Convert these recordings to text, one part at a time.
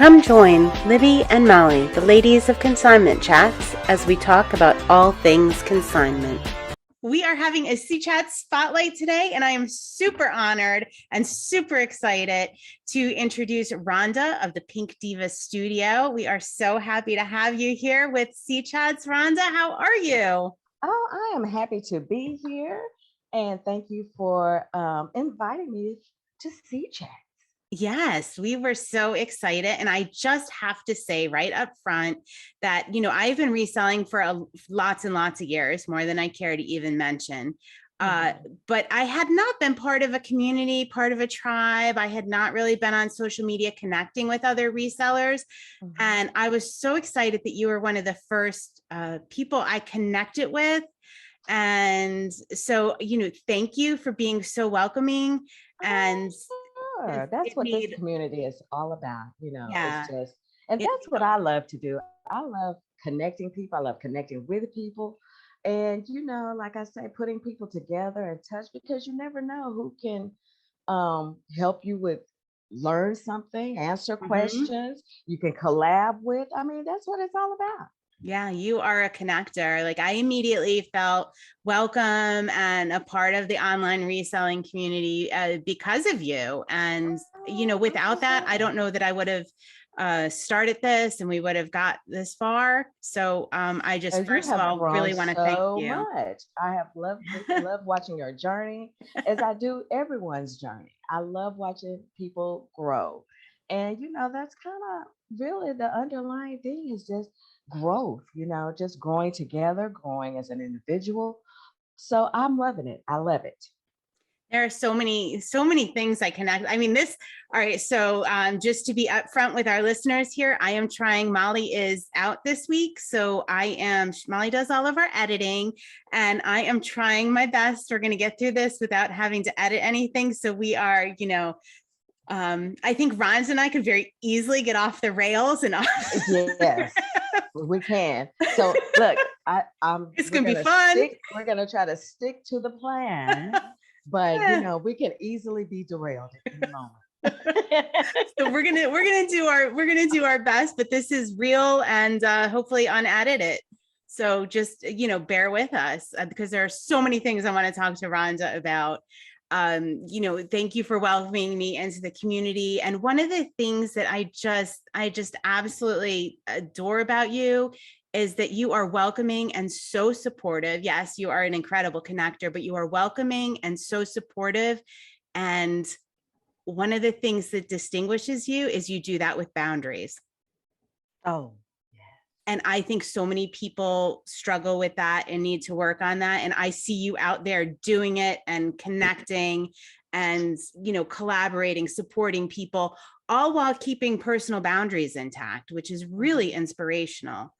Come join Libby and Molly, the ladies of Consignment Chats, as we talk about all things consignment. We are having a C-Chat spotlight today, and I am super honored and super excited to introduce Rhonda of the Pink Diva Studio. We are so happy to have you here with C-Chats. Rhonda, how are you? Oh, I am happy to be here, and thank you for inviting me to C-Chat. Yes, we were so excited. And I just have to say right up front that, I've been reselling for lots and lots of years, more than I care to even mention. But I had not been part of a community, part of a tribe. I had not really been on social media connecting with other resellers. And I was so excited that you were one of the first people I connected with. And so, thank you for being so welcoming. And Sure. That's it what this made, community is all about. yeah, It's just, and it, that's what I love to do. I love connecting people. I love connecting with people. And, like I say, putting people together and touch because you never know who can help you with learn something, answer mhm. questions, you can collab with. I mean, that's what it's all about. Yeah, you are a connector. Like I immediately felt welcome and a part of the online reselling community because of you. And, without that, I don't know that I would have started this and we would have got this far. So I just, And you first of have all, grown really want to thank so you. much. I have loved watching your journey as I do everyone's journey. I love watching people grow. And that's kind of really the underlying thing is just growth, just growing together, growing as an individual. So I'm loving it. I love it. There are so many things I connect. I mean, all right. So just to be upfront with our listeners here, I am trying, Molly is out this week. So Molly does all of our editing and I am trying my best. We're going to get through this without having to edit anything. So we are, I think Ron's and I could very easily get off the rails and Yes, we can. So look, it's we're going to be gonna fun. we're gonna try to stick to the plan, but we can easily be derailed at any moment. So we're gonna do our best, but this is real and hopefully unedited. So just bear with us because there are so many things I want to talk to Rhonda about. Thank you for welcoming me into the community. And one of the things that I just absolutely adore about you is that you are welcoming and so supportive. Yes, you are an incredible connector, but you are welcoming and so supportive. And one of the things that distinguishes you is you do that with boundaries. Oh, yeah. And I think so many people struggle with that and need to work on that. And I see you out there doing it and connecting and, collaborating, supporting people, all while keeping personal boundaries intact, which is really inspirational.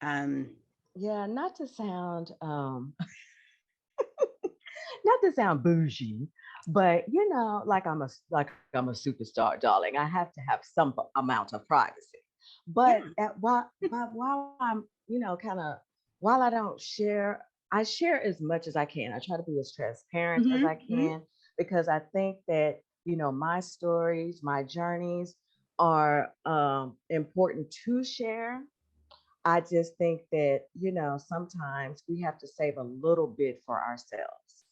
Um, Yeah, not to sound bougie, but like I'm a superstar, darling. I have to have some amount of privacy. yeah. But while I'm, kind of while I don't share, I share as much as I can. I try to be as transparent as I Mm-hmm. can because I think that my stories, my journeys are important to share. I just think that, sometimes we have to save a little bit for ourselves.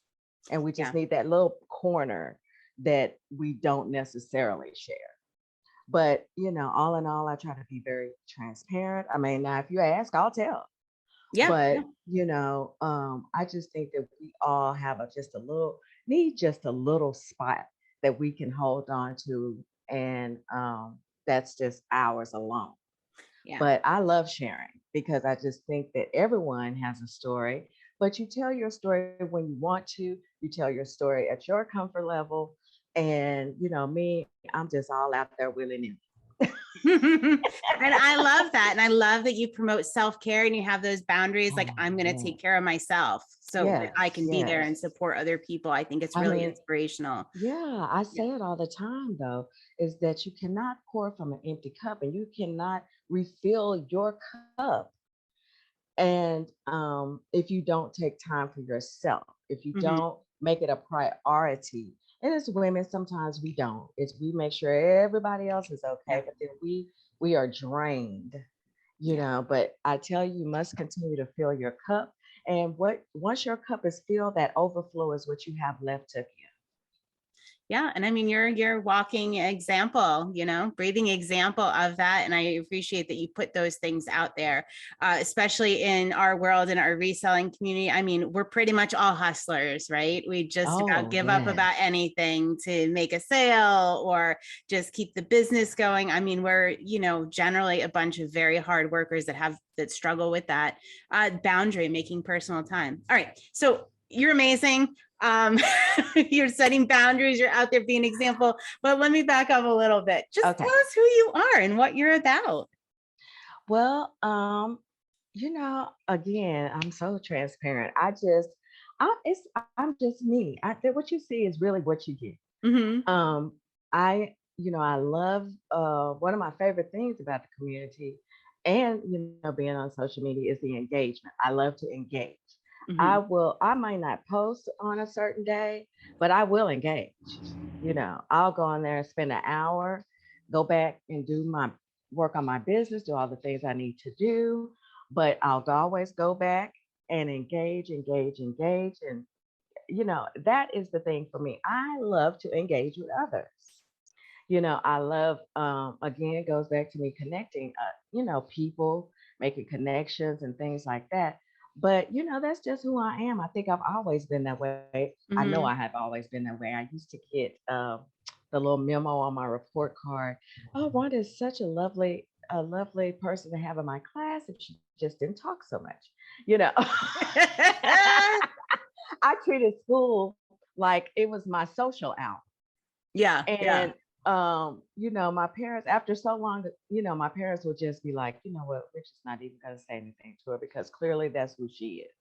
And we just Yeah. need that little corner that we don't necessarily share. But, all in all, I try to be very transparent. I mean, now if you ask, I'll tell. Yeah. But, I just think that we all have need just a little spot that we can hold on to. And that's just ours alone. Yeah. But I love sharing because I just think that everyone has a story, but you tell your story when you want to, you tell your story at your comfort level. And, me, I'm just all out there willing And I love that. And I love that you promote self-care and you have those boundaries. Like, Oh, I'm going to man. take care of myself so that I Yes, can be there yes. and support other people. I think it's I really mean, inspirational. yeah, I Yeah. say it all the time though, is that you cannot pour from an empty cup and you cannot refill your cup. And if you don't take time for yourself, if you Mhm. don't make it a priority And as women, sometimes we don't. It's we make sure everybody else is Yeah. okay, but then we are drained, you Yeah. know. But I tell you, you must continue to fill your cup. And what once your cup is filled, that overflow is what you have left to give. Yeah. And I mean, you're walking example, breathing example of that. And I appreciate that you put those things out there, especially in our world, in our reselling community. I mean, we're pretty much all hustlers, right? We just about Oh, give up about yes. anything to make a sale or just keep the business going. I mean, we're, generally a bunch of very hard workers that struggle with that boundary, making personal time. All right. So you're amazing. um you're setting boundaries, you're out there being an example, but let me back up a little bit. Just tell Okay. us who you are and what you're about. Well, again, I'm so transparent. I'm just me. What you see is really what you get. Mm-hmm. Um, I love one of my favorite things about the community and being on social media is the engagement. I love to engage. Mm-hmm. I might not post on a certain day, but I will engage. I'll go on there and spend an hour, go back and do my work on my business, do all the things I need to do, but I'll always go back and engage, engage, engage. And that is the thing for me. I love to engage with others. I love, again, it goes back to me connecting, people, making connections and things like that. But, that's just who I am. I think I've always been that way. I know I Mm-hmm. have always been that way. I used to get the little memo on my report card. Oh, Rhonda is such a lovely person to have in my class if she just didn't talk so much. You know, I treated school like it was my social out. Yeah, yeah. And my parents, after so long, my parents would just be like, you know what, we're just not even gonna say anything to her because clearly that's who she is.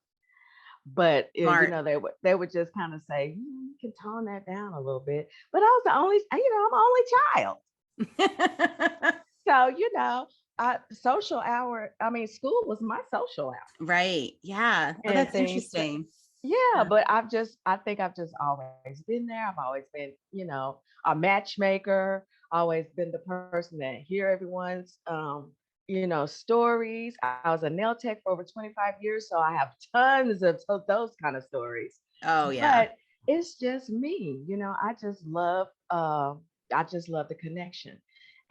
But Smart. they would just kind of say, you can tone that down a little bit. But I was the only, I'm the only child. So, social hour, I mean, school was my social hour Right. Yeah. Oh, and that's things. interesting. Yeah, Yeah. but I think I've just always been there. I've always been, a matchmaker, always been the person that hear everyone's, stories. I was a nail tech for over 25 years, so I have tons of those kind of stories. Oh, yeah. But it's just me, I just love the connection.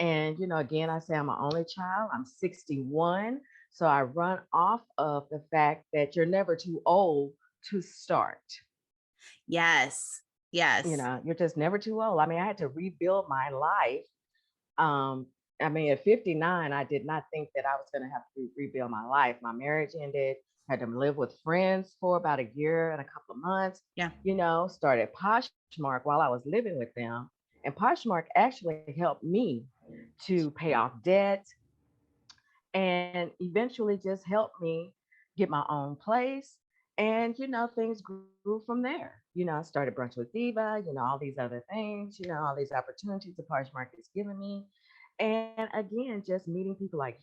And, again, I say I'm an only child. I'm 61. So I run off of the fact that you're never too old to start. Yes. Yes. You're just never too old. I mean, I had to rebuild my life. Um, I mean, at 59, I did not think that I was going to have to rebuild my life. My marriage ended, had to live with friends for about a year and a couple of months, Yeah. Started Poshmark while I was living with them. And Poshmark actually helped me to pay off debt and eventually just helped me get my own place. And, things grew from there. I started Brunch with Diva, all these other things, all these opportunities the Poshmark has given me. And again, just meeting people like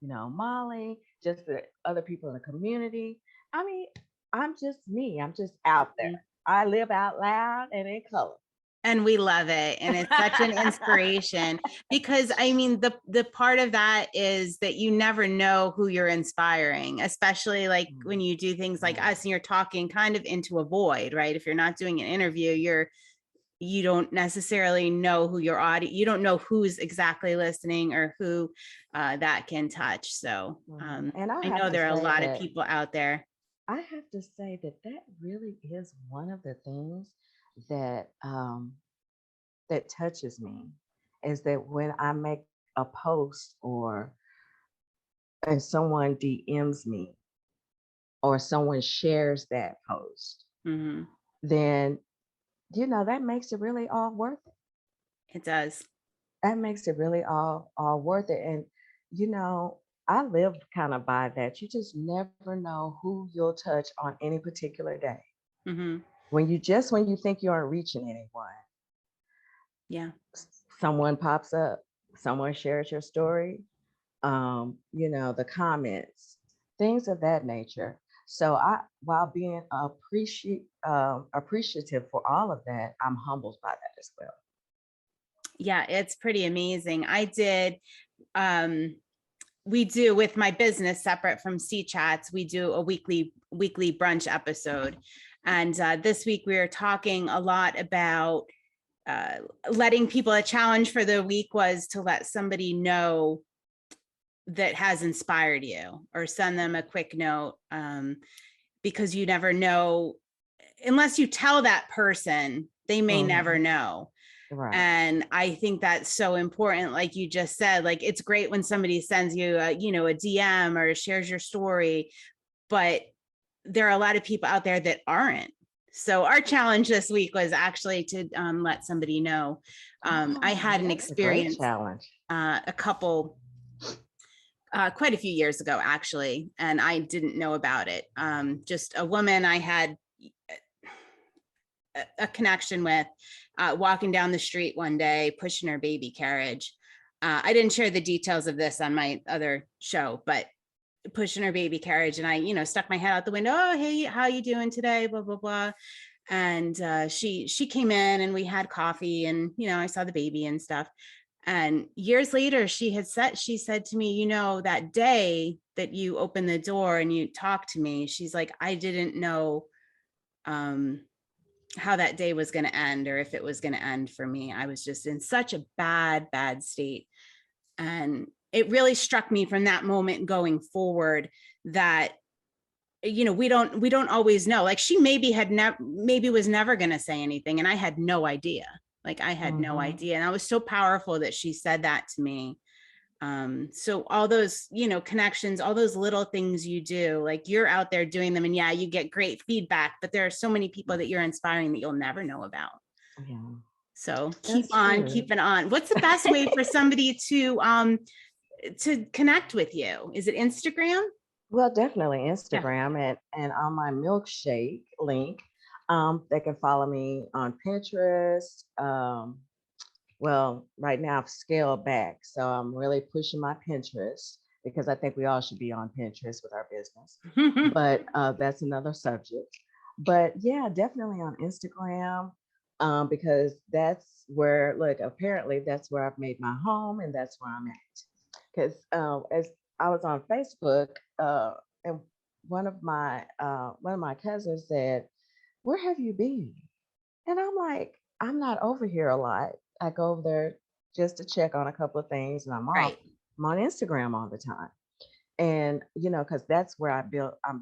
Molly, just the other people in the community. I mean, I'm just me. I'm just out there. I live out loud and in color. And we love it. And it's such an inspiration because I mean, the part of that is that you never know who you're inspiring, especially like when you do things like us and you're talking kind of into a void, right? If you're not doing an interview, you don't necessarily know who your audience, you don't know who's exactly listening or who that can touch. So And I I have know to there are a say lot of that people out there. I have to say that that really is one of the things that that touches me is that when I make a post or and someone DMs me or someone shares that post, Mm-hmm. then that makes it really all worth it. It does. That makes it really all worth it. And you know, I live kind of by that. You just never know who you'll touch on any particular day. Mm-hmm. When you think you aren't reaching anyone, Yeah. someone pops up, someone shares your story, the comments, things of that nature. So while being appreciative for all of that, I'm humbled by that as well. Yeah, it's pretty amazing. We do with my business separate from C Chats, we do a weekly brunch episode. And this week we were talking a lot about letting people, a challenge for the week was to let somebody know that has inspired you, or send them a quick note, because you never know, unless you tell that person, they may never know. Right. And I think that's so important. Like you just said, like, it's great when somebody sends you a DM or shares your story, but there are a lot of people out there that aren't. So our challenge this week was actually to let somebody know. I had an experience, a great challenge. A couple, quite a few years ago, actually, and I didn't know about it. Just a woman I had a connection with, walking down the street one day, pushing her baby carriage. I didn't share the details of this on my other show, but pushing her baby carriage, and I, stuck my head out the window. Oh, hey, how you doing today? Blah, blah, blah. And she came in and we had coffee, and, I saw the baby and stuff. And years later, she said to me, that day that you opened the door and you talked to me, she's like, I didn't know how that day was going to end, or if it was going to end for me. I was just in such a bad state. And it really struck me from that moment going forward that, we don't always know. Like, she maybe was never going to say anything, and I had no idea. Like, I had no idea. And I was so powerful that she said that to me. So all those, connections, all those little things you do, like, you're out there doing them, and yeah, you get great feedback, but there are so many people that you're inspiring that you'll never know about. Yeah. So keeping on. What's the best way for somebody to connect with you? Is it Instagram? Well, definitely Instagram, and on my milkshake link, they can follow me on Pinterest. Well, right now I've scaled back, so I'm really pushing my Pinterest, because I think we all should be on Pinterest with our business. But that's another subject. But yeah, definitely on Instagram, because that's where, apparently that's where I've made my home, and that's where I'm at. Because as I was on Facebook, and one of my cousins said, "Where have you been?" And I'm like, "I'm not over here a lot. I go over there just to check on a couple of things, and I'm off. I'm on Instagram all the time." And because that's where I'm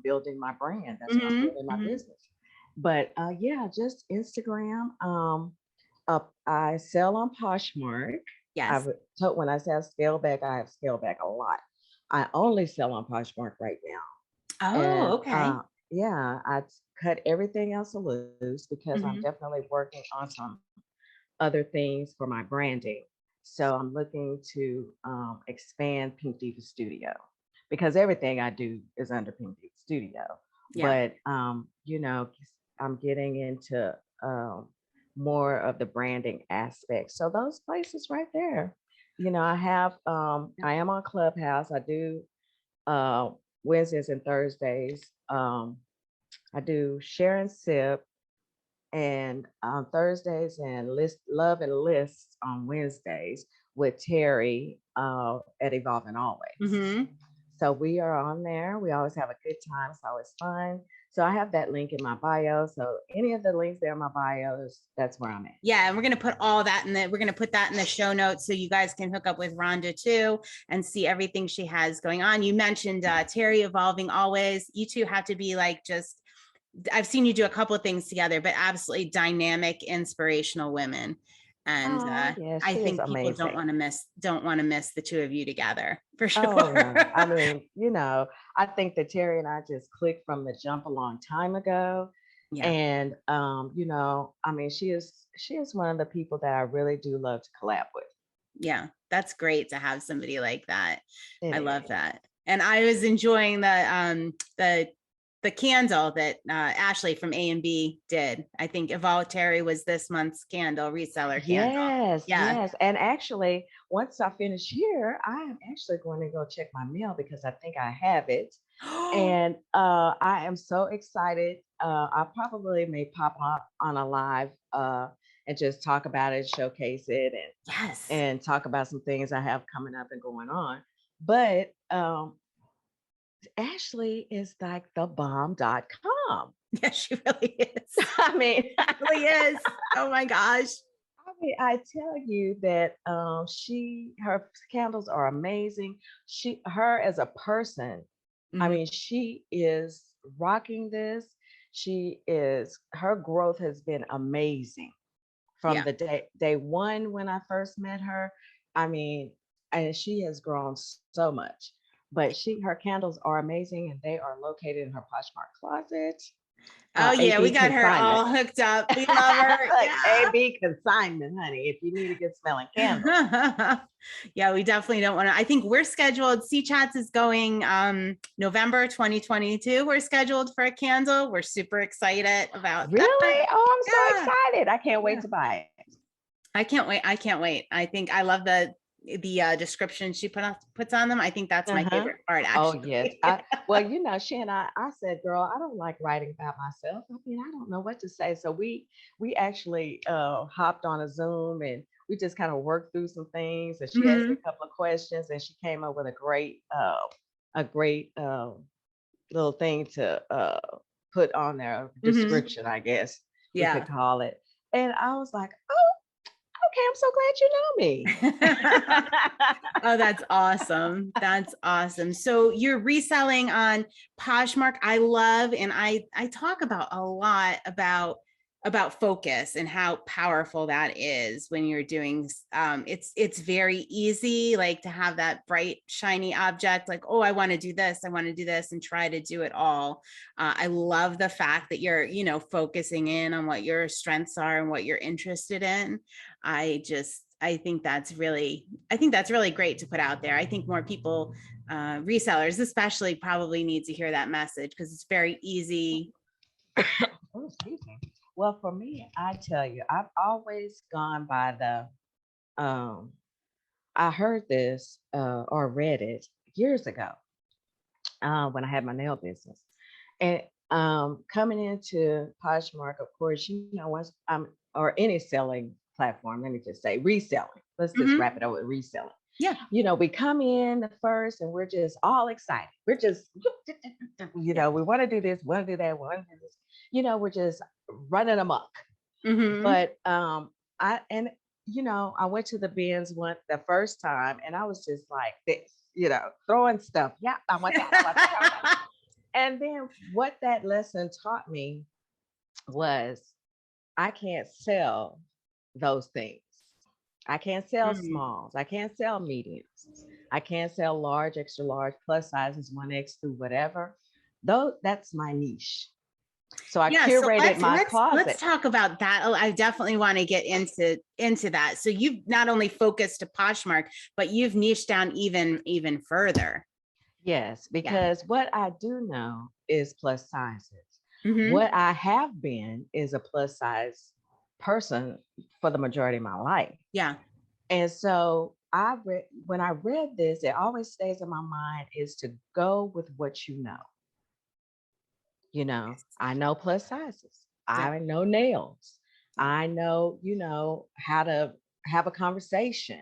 building my brand. That's where I'm building my business. But yeah, just Instagram. I sell on Poshmark. Yes. When I say I scale back, I have scaled back a lot. I only sell on Poshmark right now. Oh, okay. Yeah, I cut everything else loose, because I'm definitely working on some other things for my branding. So I'm looking to expand Pink Diva Studio, because everything I do is under Pink Diva Studio. Yeah. But I'm getting into more of the branding aspect. So those places right there. I have I am on Clubhouse. I do Wednesdays and Thursdays. I do share and sip, and on Thursdays, and love and lists on Wednesdays with Terry at Evolving Always. So we are on there. We always have a good time. It's always fun. So I have that link in my bio. So any of the links there in my bio, that's where I'm at. Yeah, and we're gonna put all that we're gonna put that in the show notes, so you guys can hook up with Rhonda too and see everything she has going on. You mentioned Terry Evolving Always. You two have to be like, just, I've seen you do a couple of things together, but absolutely dynamic, inspirational women. And yes, I think people amazing. don't want to miss the two of you together, for sure. Oh, no. I mean, I think that Terry and I just clicked from the jump a long time ago. Yeah. And I mean, she is one of the people that I really do love to collab with. Yeah, that's great to have somebody like that. I love that. And I was enjoying the the candle that Ashley from A&B did. I think Evoluntary was this month's candle, reseller candle. Yes, Yeah. yes. And actually, once I finish here, I am actually going to go check my mail because I think I have it. And I am so excited. I probably may pop up on a live and just talk about it, showcase it, Yes. and talk about some things I have coming up and going on. But Ashley is like the bomb.com. Yeah, she really is. I mean, She really is. Oh my gosh. I mean, I tell you that her candles are amazing. Her as a person, I Mhm. mean, she is rocking this. Her growth has been amazing from Yeah. the day one when I first met her. I mean, and she has grown so much. But her candles are amazing, and they are located in her Poshmark closet. Oh yeah, we AB got her Consignment. all hooked up. We love her. Like Yeah. AB Consignment, honey, if you need a good smelling candle. Yeah, we definitely don't want to. I think we're scheduled. C Chats is going November 2022. We're scheduled for a candle. We're super excited about that. Really? Oh, I'm so Yeah. excited. I can't wait Yeah. to buy it. I can't wait. I can't wait. I think I love the description she puts on them. I think that's my Uh-huh. favorite part, Oh, yes. actually. Well, she and I said, girl, I don't like writing about myself. I mean, I don't know what to say. So we actually hopped on a Zoom and we just kind of worked through some things. And she asked me Mhm. a couple of questions and she came up with a great little thing to put on there, Mhm. description, I guess we Yeah. could call it. And I was like, oh, okay, I'm so glad you know me. Oh, that's awesome. That's awesome. So you're reselling on Poshmark. I love, and I talk about a lot about focus and how powerful that is when you're doing it's very easy like to have that bright shiny object like, oh, I want to do this, I want to do this, and try to do it all. I love the fact that you're focusing in on what your strengths are and what you're interested in. I think that's really great to put out there. I think more people, resellers especially, probably need to hear that message because it's very easy. Oh, excuse me. Well, for me, I tell you, I've always gone by um, I heard this or read it years ago when I had my nail business. And coming into Poshmark, of course, once or any selling platform, let me just say reselling. Let's just Mhm. wrap it up with reselling. Yeah. We come in the first and we're just all excited. We're just, Yeah. we want to do this, want to do that, want to do this. We're just running amok. Mhm. But I went to the bins the first time and I was just like this, throwing stuff. Yeah, I want that. I want that. I want that. And then what that lesson taught me was I can't sell those things. I can't sell Mhm. smalls. I can't sell mediums. I can't sell large, extra large, plus sizes, 1X through whatever. Though that's my niche. So I Yeah, so curated let's my let's closet. talk about that. Oh, I definitely want to get into that. So you've not only focused to Poshmark, but you've niched down even further. Yes, Yeah. because what I do know is plus sizes. Hmm. What I have been is a plus size person for the majority of my life. Yeah. And so when I read this, it always stays in my mind is to go with what you know. I know plus sizes. Yeah. I know nails. Yeah. I know, how to have a conversation.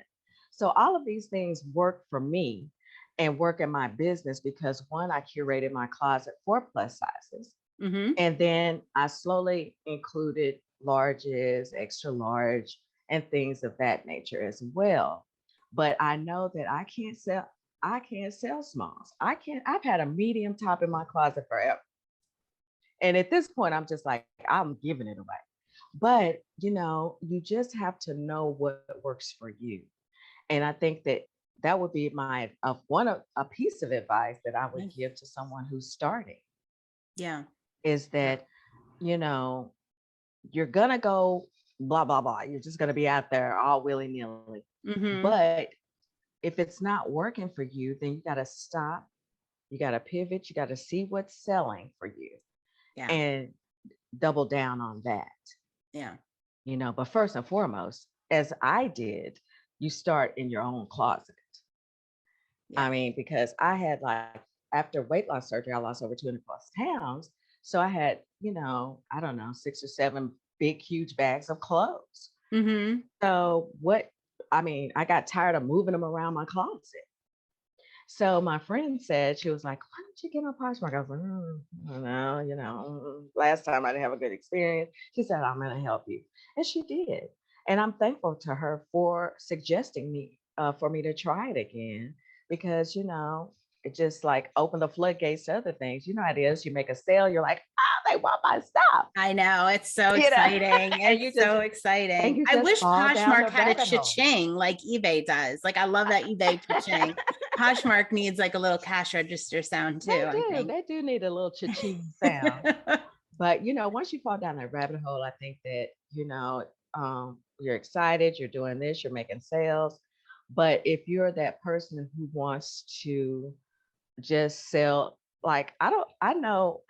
So all of these things work for me and work in my business because one, I curated my closet for plus sizes. Hmm. And then I slowly included larges, extra large, and things of that nature as well. But I know that I can't sell smalls. I've had a medium top in my closet forever. And at this point, I'm just like, I'm giving it away. But, you just have to know what works for you. And I think that would be a piece of advice that I would give to someone who's starting Yeah. is Yeah. that, you know, you're going to go blah, blah, blah. You're just going to be out there all willy nilly. Hmm. But if it's not working for you, then you got to stop. You got to pivot. You got to see what's selling for you Yeah. and double down on that. Yeah. But first and foremost, as I did, you start in your own closet. Yeah. Because I had after weight loss surgery, I lost over 200 plus pounds. So I had, I don't know, 6 or 7 big, huge bags of clothes. Mm-hmm. So I got tired of moving them around my closet. So my friend said, she was like, why don't you get on Poshmark? I was like, I don't know, last time I didn't have a good experience. She said, I'm going to help you. And she did. And I'm thankful to her for suggesting for me to try it again, because, it just opened the floodgates to other things. You know how it is. You make a sale, you're like, oh, they want my stuff. I know. It's so exciting. It's so And exciting. you I just wish fall down the Poshmark had a rabbit hole. cha-ching like eBay does. I love that eBay cha-ching. Poshmark needs a little cash register sound too, I think. They do need a little cha-ching sound. But, once you fall down that rabbit hole, I think that, you're excited, you're doing this, you're making sales. But if you're that person who wants to just sell, I don't know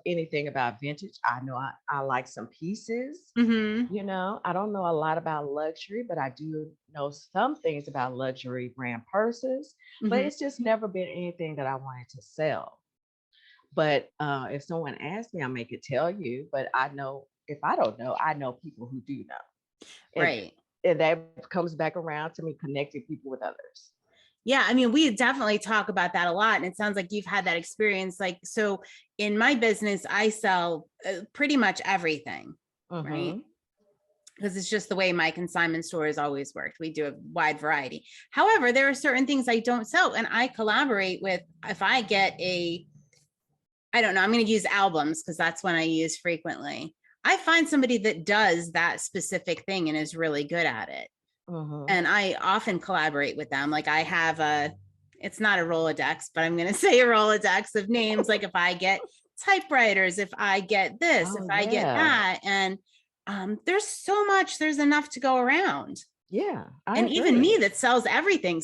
anything about vintage. I know I like some pieces. Mm-hmm. I don't know a lot about luxury, but I do know some things about luxury brand purses. But Mm-hmm. it's just never been anything that I wanted to sell. But if someone asks me, I may could tell you. But I know, if I don't know, I know people who do know. And, Right. and that comes back around to me connecting people with others. Yeah, I mean, we definitely talk about that a lot. And it sounds like you've had that experience. So in my business, I sell pretty much everything, right? Because it's just the way my consignment store has always worked. We do a wide variety. However, there are certain things I don't sell, and I collaborate with, if I get I don't know, I'm going to use albums because that's one I use frequently. I find somebody that does that specific thing and is really good at it. And I often collaborate with them. I have it's not a Rolodex, but I'm going to say a Rolodex of names. If I get typewriters, if I get this, if I get that. And there's enough to go around. Yeah. And agree. even me that sells everything,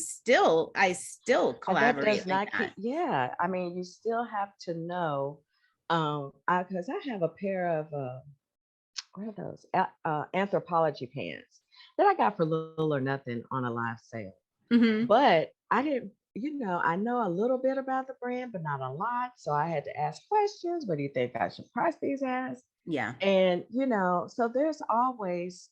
I still collaborate that. Yeah. I mean, you still have to know, because I have a pair of, what are those? Anthropology pants that I got for little or nothing on a live sale. Mm-hmm. But I didn't, I know a little bit about the brand, but not a lot. So I had to ask questions. What do you think I should price these as? Yeah. And, so there's always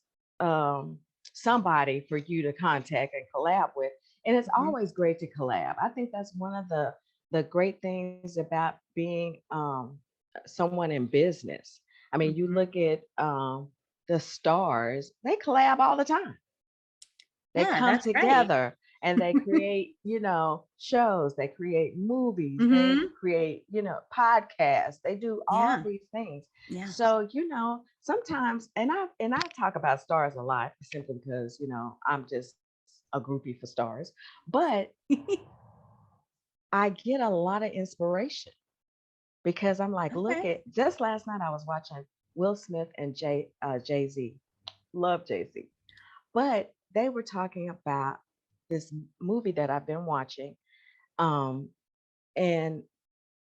somebody for you to contact and collab with. And it's always great to collab. I think that's one of the great things about being someone in business. I mean, you look at the stars, they collab all the time. They come together and they create, shows, they create movies, they create, podcasts, they do all these things. Yeah. So, sometimes, and I talk about stars a lot simply because, I'm just a groupie for stars, but I get a lot of inspiration because I'm like, look at, just last night I was watching Will Smith and Jay-Z. Love Jay-Z. But they were talking about this movie that I've been watching. And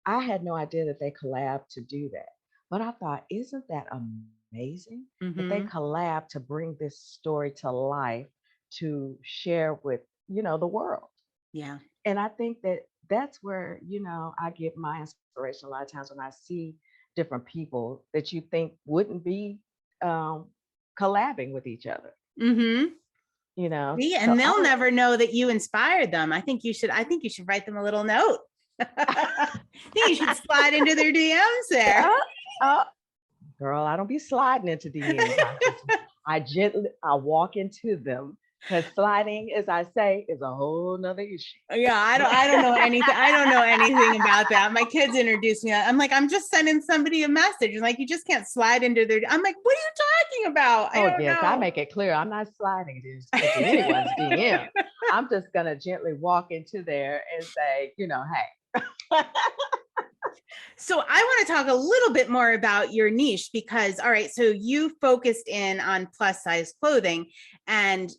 I had no idea that they collabed to do that. But I thought, isn't that amazing that they collab to bring this story to life, to share with, the world? Yeah. And I think that that's where, I get my inspiration a lot of times when I see different people that you think wouldn't be collabing with each other. Mm-hmm. See, and they'll never know that you inspired them. I think you should write them a little note. I think you should slide into their DMs there. Girl, I don't be sliding into DMs. I walk into them, because sliding, as I say, is a whole nother issue. Yeah, I don't know anything. I don't know anything about that. My kids introduced me. I'm like, I'm just sending somebody a message. And you just can't slide into their. I'm like, what are you talking about? I don't know. I make it clear. I'm not sliding into anyone's DM. I'm just gonna gently walk into there and say, hey. So I want to talk a little bit more about your niche because, all right, so you focused in on plus size clothing, and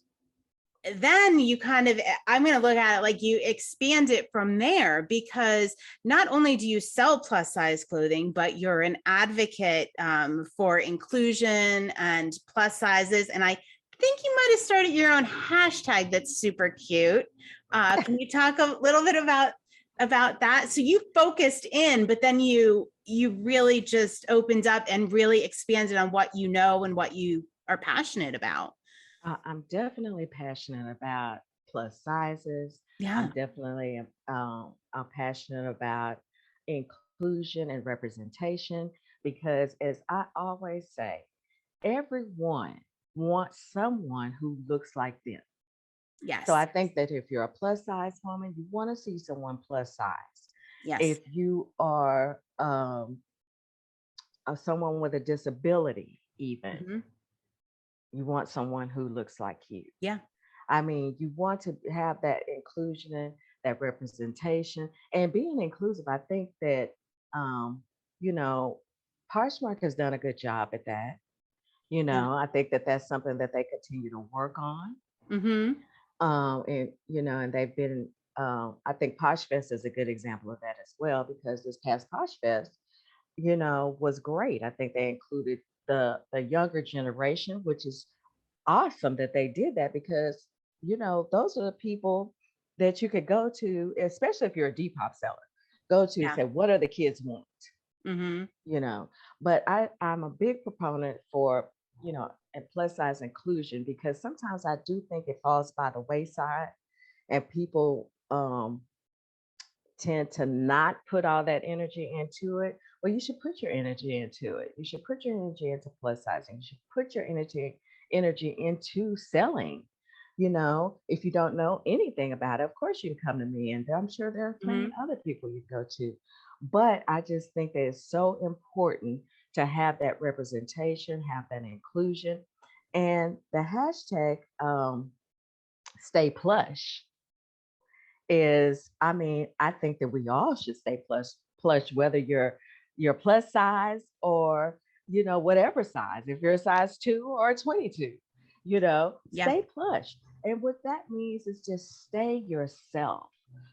then you kind of, I'm going to look at it like you expand it from there, because not only do you sell plus size clothing, but you're an advocate for inclusion and plus sizes. And I think you might have started your own hashtag that's super cute. Can you talk a little bit about that? So you focused in, but then you really just opened up and really expanded on what you know and what you are passionate about. I'm definitely passionate about plus sizes. I'm Yeah. definitely I'm passionate about inclusion and representation because, as I always say, everyone wants someone who looks like them. So Yes. I think that if you're a plus size woman, you want to see someone plus size. Yes. If you are someone with a disability, even, Hmm. you want someone who looks like you. Yeah. I mean, you want to have that inclusion and that representation and being inclusive. I think that, um, you know, Parchmark has done a good job at that. Yeah. I think that that's something that they continue to work on. Hmm. And they've been, I think Poshfest is a good example of that as well, because this past Poshfest, was great. I think they included the younger generation, which is awesome that they did that because those are the people that you could go to, especially if you're a Depop seller, go to Yeah. say, what are the kids want? Hmm. you know but I'm a big proponent for and plus size inclusion, because sometimes I do think it falls by the wayside and people tend to not put all that energy into it. Well, you should put your energy into it. You should put your energy into plus sizing. You should put your energy into selling. If you don't know anything about it, of course you can come to me, and I'm sure there are plenty Hmm. of other people you go to. But I just think that it's so important to have that representation, have that inclusion, and the hashtag stay plush is, I mean, I think that we all should stay plush, whether you're plus size or whatever size. If you're a size 2 or a 22, Yeah. stay plush. And what that means is just stay yourself.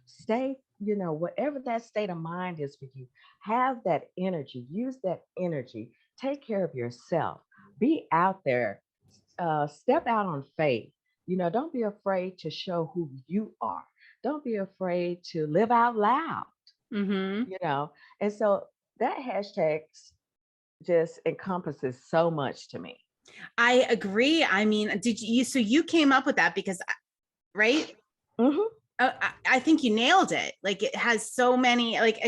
Stay, whatever that state of mind is for you, have that energy, use that energy, take care of yourself, be out there, step out on faith. Don't be afraid to show who you are. Don't be afraid to live out loud, Hmm. you know. And so that hashtag just encompasses so much to me. I agree. I mean, so you came up with that because, right? Hmm. I think you nailed it. Like, it has so many, like,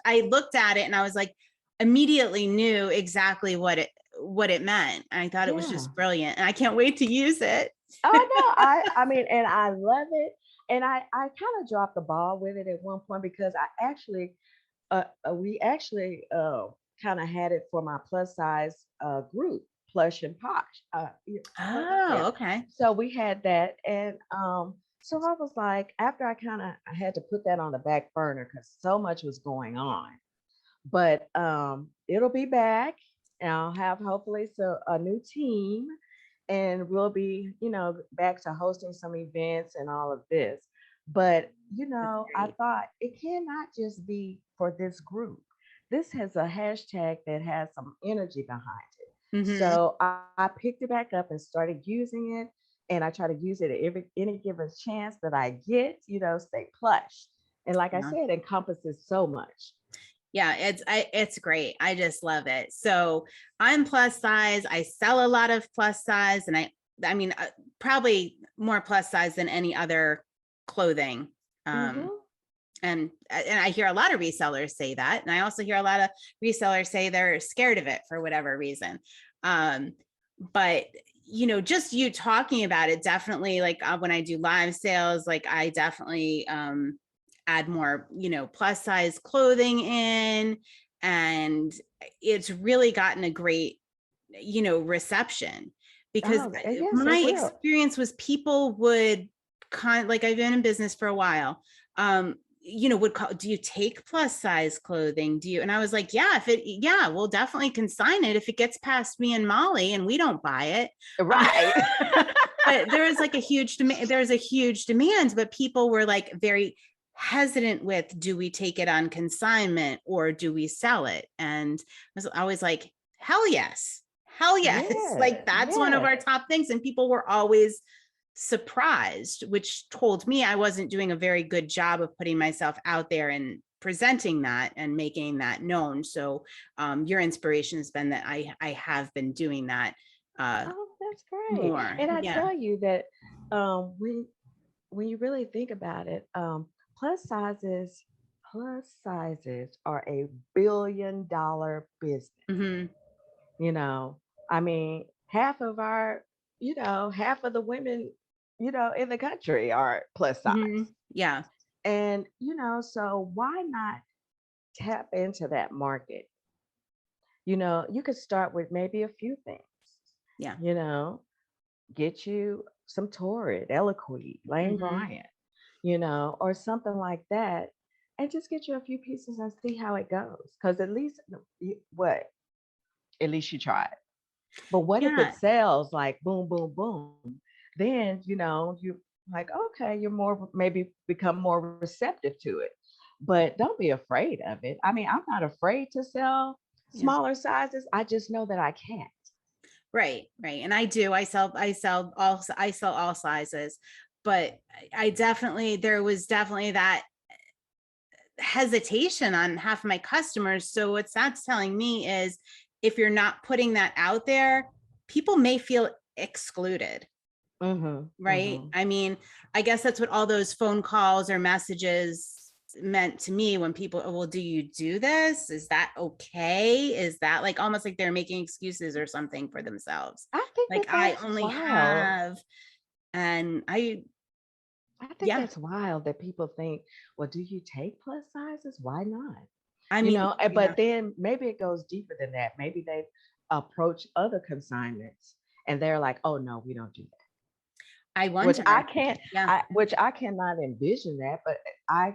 I looked at it and I was like, immediately knew exactly what it meant. I thought it was Yeah. just brilliant, and I can't wait to use it. Oh no, I mean, and I love it. And I kind of dropped the ball with it at one point because I actually we actually kind of had it for my plus size group, Plush and Posh. Yeah. Oh, okay. So we had that, and so I was like, after I had to put that on the back burner because so much was going on. But it'll be back, and I'll have hopefully a new team, and we'll be back to hosting some events and all of this. But That's I great. thought it cannot just be for this group. This has a hashtag that has some energy behind it. Hmm. So I picked it back up and started using it, and I try to use it at any given chance that I get. Stay plush, and like I Yeah. said, encompasses so much. Yeah, it's great. I just love it. So I'm plus size. I sell a lot of plus size, and I mean, probably more plus size than any other clothing. Um, Hmm. and I hear a lot of resellers say that, and I also hear a lot of resellers say they're scared of it for whatever reason. Um, but just you talking about it, definitely, like, when I do live sales, like, I definitely add more plus size clothing in, and it's really gotten a great reception, because Oh, yes, my it will. experience was people would like, I've been in business for a while, would call, do you take plus size clothing? Do you? And I was like, yeah, we'll definitely consign it if it gets past me and Molly and we don't buy it. Right. but there was like a huge demand. There's a huge demand, but people were like very hesitant with, do we take it on consignment or do we sell it? And I was always like, hell yes. Hell yes. Like Yes, that's one of yes. our top things. And people were always surprised, which told me I wasn't doing a very good job of putting myself out there and presenting that and making that known. So your inspiration has been that I have been doing that Oh, that's great. more. And I Yeah. tell you that when you really think about it, plus sizes plus sizes are a $1 billion business. Hmm. You know, I mean, half of our, half of the women, in the country are plus Hmm. size. Yeah. And, so why not tap into that market? You could start with maybe a few things, Yeah. you know, get you some Torrid, Eloquy, Lane Hmm. Bryant, or something like that. And just get you a few pieces and see how it goes. Because at least, what? At least you tried. But what if it Yeah. sells like boom, boom, boom? Then, you like, okay, you're more, maybe become more receptive to it. But don't be afraid of it. I mean, I'm not afraid to sell Yeah. smaller sizes. I just know that I can't. Right. Right. And I sell all sizes, but I definitely, there was definitely that hesitation on half of my customers. So what that's telling me is if you're not putting that out there, people may feel excluded. Mm-hmm. Right. Mm-hmm. I mean, I guess that's what all those phone calls or messages meant to me when people, oh, well, do you do this? Is that okay? Is that like almost like they're making excuses or something for themselves? I think Like that I that's only wild. have, and I, I think yeah, that's wild that people think, well, do you take plus sizes? Why not? I mean, yeah, But then maybe it goes deeper than that. Maybe they approach other consignments and they're like, oh no, we don't do that. I Which I wonder. can't, Yeah. which I cannot envision that, but I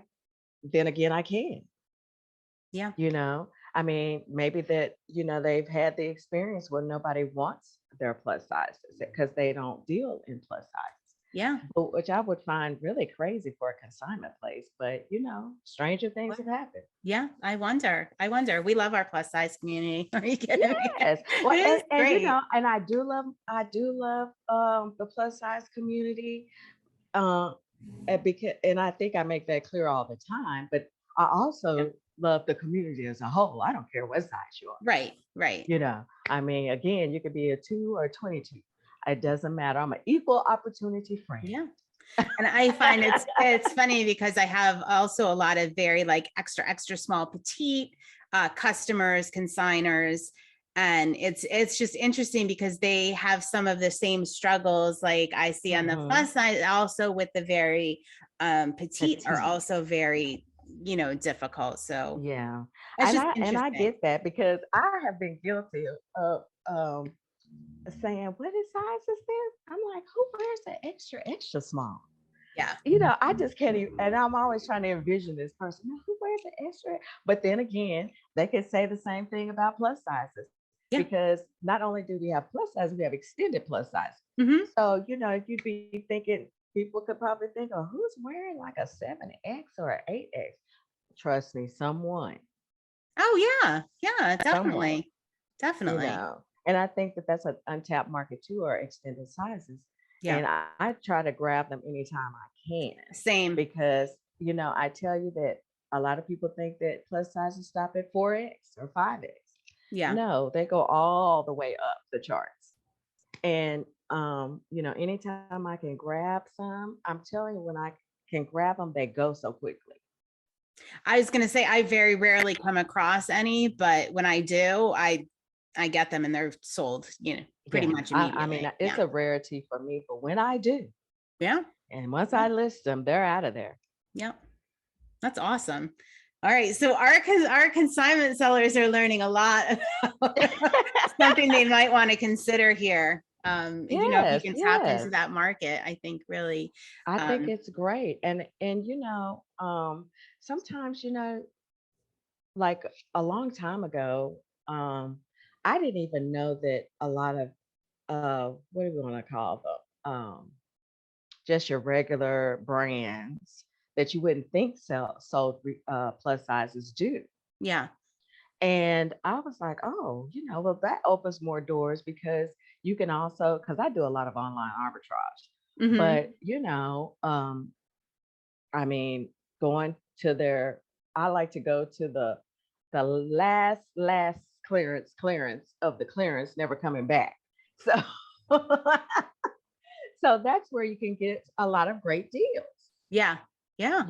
then again I can, Yeah. you know. I mean, maybe that, they've had the experience where nobody wants their plus sizes because they don't deal in plus sizes. Yeah. But which I would find really crazy for a consignment place. But stranger things What? have happened. Yeah. I wonder. I wonder. We love our plus size community. Are you kidding me? Yes. It Well, is and great. and I do love the plus size community. Um and I think I make that clear all the time, but I Yeah. also love the community as a whole. I don't care what size you are. Right. Right. I mean, again, you could be a 2 or a 22. It doesn't matter. I'm an equal opportunity friend. Yeah. And I find it's funny because I have also a lot of very like extra small petite customers, consigners. And it's just interesting because they have some of the same struggles like I see on the Hmm. plus side, also with the very petite are Petite. also very, difficult. So Yeah. it's just And I interesting. get that because I have been guilty of saying, what is size is this? I'm like, who wears an extra, extra small? Yeah. I just can't even, and I'm always trying to envision this person. Now, who wears an extra? But then again, they could say the same thing about plus sizes Yeah. because not only do we have plus sizes, we have extended plus sizes. Hmm. So, you'd be thinking, people could probably think, oh, who's wearing like a 7X or an 8X? Trust me, Oh yeah. Yeah, someone, definitely. Definitely. and I think that that's an untapped market too, or extended sizes. Yeah. And I try to grab them anytime I can Same. because, I tell you that a lot of people think that plus sizes stop at 4X or 5X. Yeah. No, they go all the way up the charts. And, anytime I can grab some, I'm telling you, when I can grab them, they go so quickly. I was gonna say I very rarely come across any, but when I do, I get them and they're sold, pretty Yeah. much I mean, immediately. it's Yeah. a rarity for me, but when I do, Yeah. and once Yeah. I list them, they're out of there. Yeah. That's awesome. All right. So our consignment sellers are learning a lot about something they might want to consider here. If you Yes, can tap into yes. that market, I think really, I think um, it's great. And sometimes, like a long time ago, I didn't even know that a lot of what do we want to call them? just your regular brands that you wouldn't think sold plus sizes do. Yeah. And I was like, oh, well, that opens more doors because you can also, because I do a lot of online arbitrage, Mm-hmm. but I mean, going to their, I like to go to the last clearance of the clearance, never coming back. So, so that's where you can get a lot of great deals. Yeah. Yeah.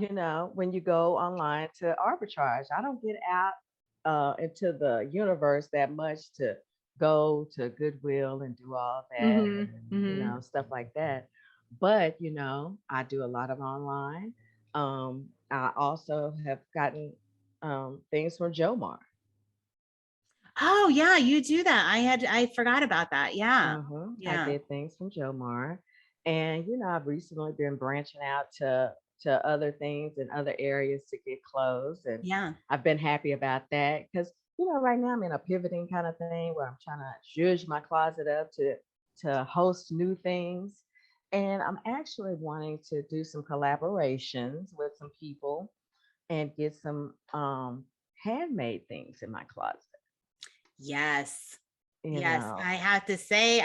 When you go online to arbitrage, I don't get out into the universe that much to go to Goodwill and do all that, Mm-hmm. Mm-hmm. stuff like that. But, I do a lot of online. I also have gotten things from Jomar. Oh yeah, you do that. I forgot about that. Yeah. I Yeah. get things from Jomar. And, I've recently been branching out to other things in other areas to get clothes. And Yeah. I've been happy about that because, right now I'm in a pivoting kind of thing where I'm trying to zhuzh my closet up to host new things. And I'm actually wanting to do some collaborations with some people and get some handmade things in my closet. Yes. You Yes, know, I have to say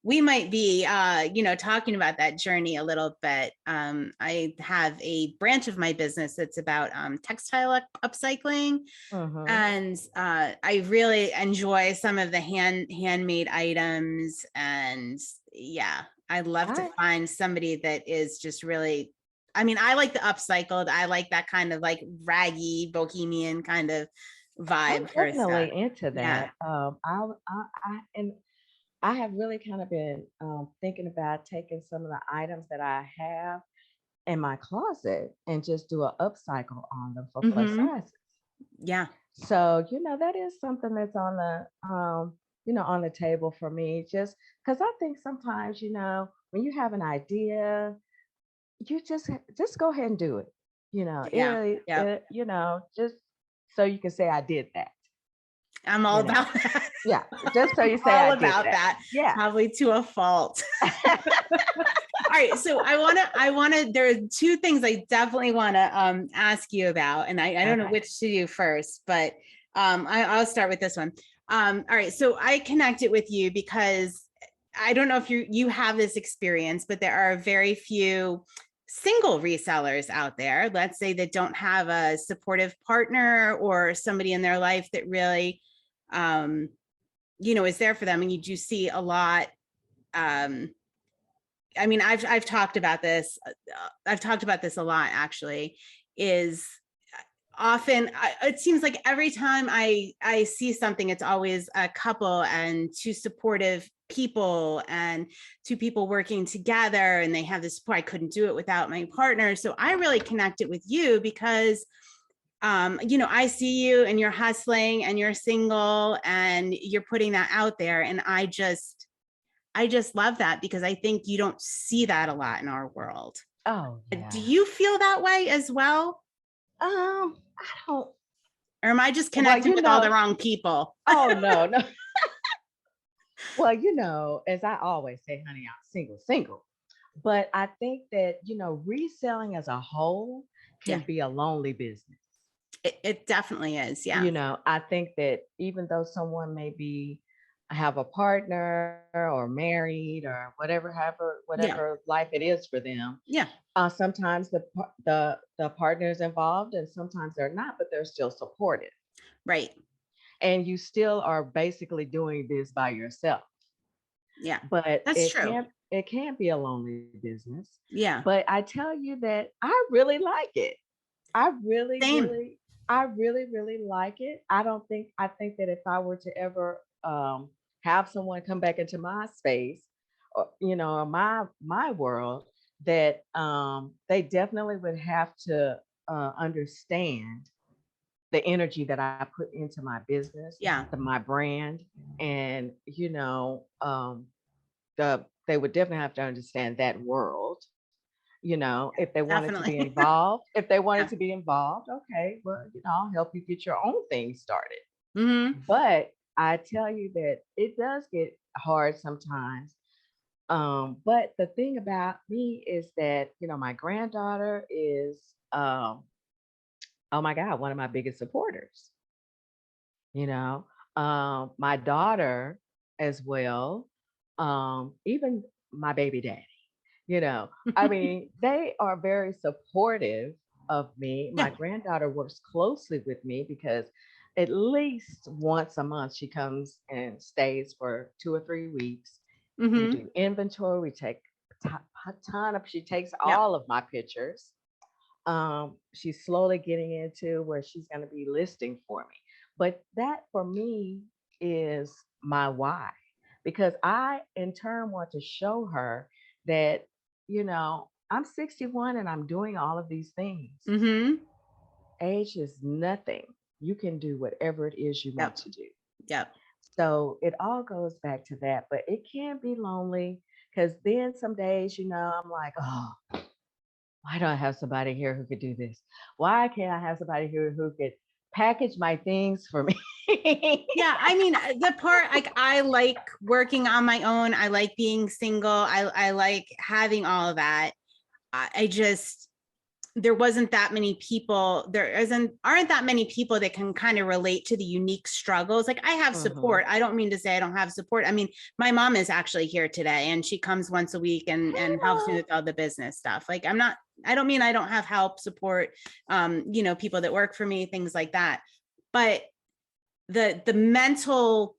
we might be talking about that journey a little bit. I have a branch of my business that's about textile upcycling. hmm And I really enjoy some of the handmade items. And yeah, I'd love to I find somebody that is just really, I mean, I like the upcycled. I like that kind of like raggy bohemian kind of I'm vibe for stuff. definitely into Yeah. that. And I have really kind of been thinking about taking some of the items that I have in my closet and just do an upcycle on them for plus Hmm. sizes. Yeah. So, that is something that's on on the table for me, just because I think sometimes, when you have an idea, you just go ahead and do it. It Yeah. really, Yeah. just so you can say I did that, I'm all you know. about that. Yeah, just so I'm you say all I did about that. that, Yeah. probably to a fault. All right, so I wanna. There are two things I definitely want to ask you about, and I don't know Okay. which to do first, but I'll start with this one. All right, so I connected with you because I don't know if you have this experience, but there are very few single resellers out there, let's say, that don't have a supportive partner or somebody in their life that really is there for them. And you do see a lot. um I mean, I've talked about this. I've talked about this a lot, actually. Is often it seems like every time I see something, it's always a couple and two supportive people and two people working together, and they have this support. I couldn't do it without my partner. So I really connected with you because I see you and you're hustling and you're single and you're putting that out there. And I just love that because I think you don't see that a lot in our world. Oh Do yeah. you feel that way as well? I don't. Or am I just Well, connecting with all the wrong people? Oh no, no. Well, as I always say, honey, I'm single, single. But I think that, reselling as a whole can Yeah, be a lonely business. it definitely is. Yeah. I think that even though someone may be have a partner or married or Yeah. whatever life it is for them, Yeah. sometimes the partner is involved and sometimes they're not, but they're still supportive. Right. And you still are basically doing this by yourself. Yeah. But That's true. it can be a lonely business. Yeah. But I tell you that I really like it. I really, Same. really, I really, really like it. I think that if I were to ever have someone come back into my space, or my world, that they definitely would have to understand the energy that I put into my business, Yeah. my brand, and they would definitely have to understand that world. If they wanted to be Definitely. involved, Yeah. okay, well, I'll help you get your own thing started. Hmm. But I tell you that it does get hard sometimes But the thing about me is that, my granddaughter is, oh my God, one of my biggest supporters, you know, my daughter as well, even my baby daddy, you know, I mean, they are very supportive of me. Yeah. My granddaughter works closely with me because at least once a month she comes and stays for 2 or 3 weeks. We Mm-hmm. do inventory. We take a ton of, she takes Yep. all of my pictures. She's slowly getting into where she's going to be listing for me. But that for me is my why, because I in turn want to show her that, I'm 61 and I'm doing all of these things. Mm-hmm. Age is nothing. You can do whatever it is you want Yep. to do. Yep. So it all goes back to that, but it can be lonely because then some days, I'm like, oh, why don't I have somebody here who could do this? Why can't I have somebody here who could package my things for me? Yeah, I mean, the part like I like working on my own. I like being single. I like having all of that. I just there wasn't that many people. Aren't that many people that can kind of relate to the unique struggles. Like I have Hmm. support. I don't mean to say I don't have support. I mean, my mom is actually here today, and she comes once a week Hey, and helps me Mom. with all the business stuff. Like I'm not. I don't mean I don't have help, support. People that work for me, things like that. But the mental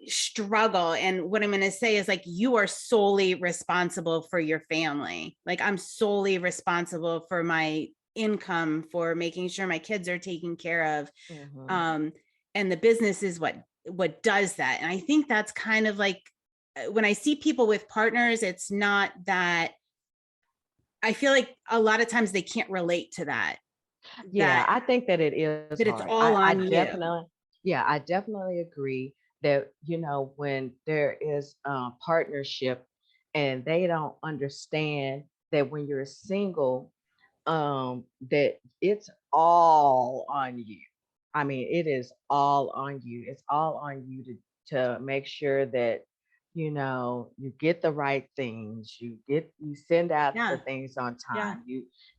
struggle, and what I'm going to say is like you are solely responsible for your family. Like I'm solely responsible for my income, for making sure my kids are taken care of. Hmm. um and the business is what does that. And I think that's kind of like when I see people with partners, it's not that. I feel like a lot of times they can't relate to that Yeah, that I think that it is that it's hard. all I on you. definitely, yeah, I definitely agree that, when there is a partnership and they don't understand that when you're single, that it's all on you. I mean, it is all on you. It's all on you to make sure that you get the right things. You send out the Yeah. things on Yeah. time.